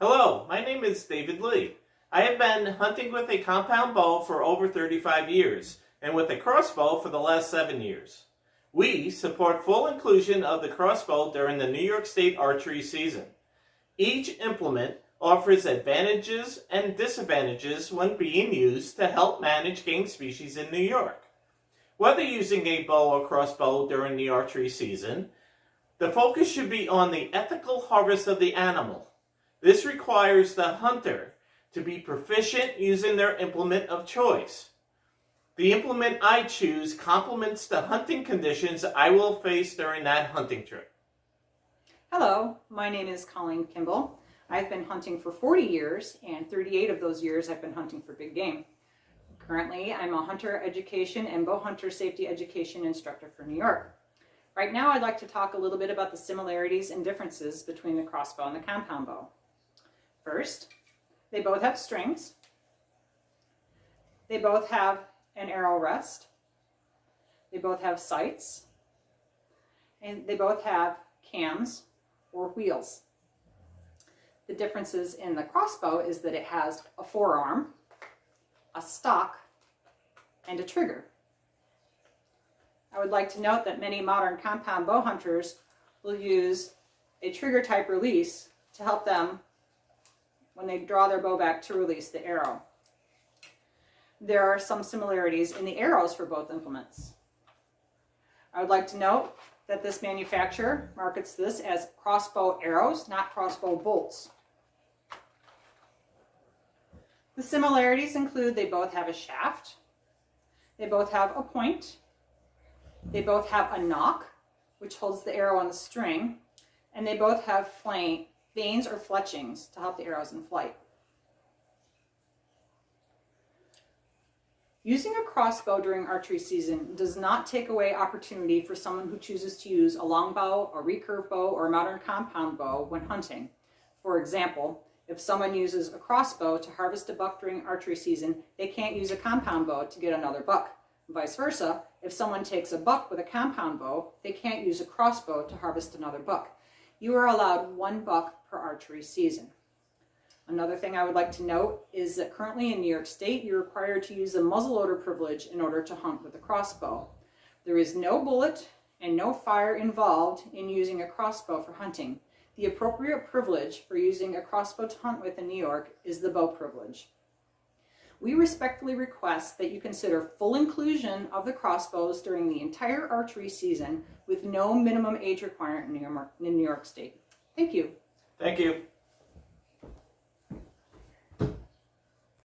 Hello, my name is David Lee. I have been hunting with a compound bow for over 35 years and with a crossbow for the last 7 years. We support full inclusion of the crossbow during the New York State archery season. Each implement offers advantages and disadvantages when being used to help manage game species in New York. Whether using a bow or crossbow during the archery season, the focus should be on the ethical harvest of the animal. This requires the hunter to be proficient using their implement of choice. The implement I choose complements the hunting conditions I will face during that hunting trip. Hello, my name is Coleen Kimble. I've been hunting for 40 years, and 38 of those years I've been hunting for big game. Currently, I'm a hunter education and bow hunter safety education instructor for New York. Right now, I'd like to talk a little bit about the similarities and differences between the crossbow and the compound bow. First, they both have strings. They both have an arrow rest. They both have sights. And they both have cams or wheels. The differences in the crossbow is that it has a forearm, a stock, and a trigger. I would like to note that many modern compound bow hunters will use a trigger type release to help them when they draw their bow back to release the arrow. There are some similarities in the arrows for both implements. I would like to note that this manufacturer markets this as crossbow arrows, not crossbow bolts. The similarities include they both have a shaft, they both have a point, they both have a nock, which holds the arrow on the string, and they both have vanes or fletchings to help the arrows in flight. Using a crossbow during archery season does not take away opportunity for someone who chooses to use a longbow, a recurve bow, or a modern compound bow when hunting. For example, if someone uses a crossbow to harvest a buck during archery season, they can't use a compound bow to get another buck. Vice versa, if someone takes a buck with a compound bow, they can't use a crossbow to harvest another buck. You are allowed 1 buck per archery season. Another thing I would like to note is that currently in New York State, you're required to use the muzzleloader privilege in order to hunt with a crossbow. There is no bullet and no fire involved in using a crossbow for hunting. The appropriate privilege for using a crossbow to hunt with in New York is the bow privilege. We respectfully request that you consider full inclusion of the crossbows during the entire archery season with no minimum age requirement in New York State. Thank you. Thank you.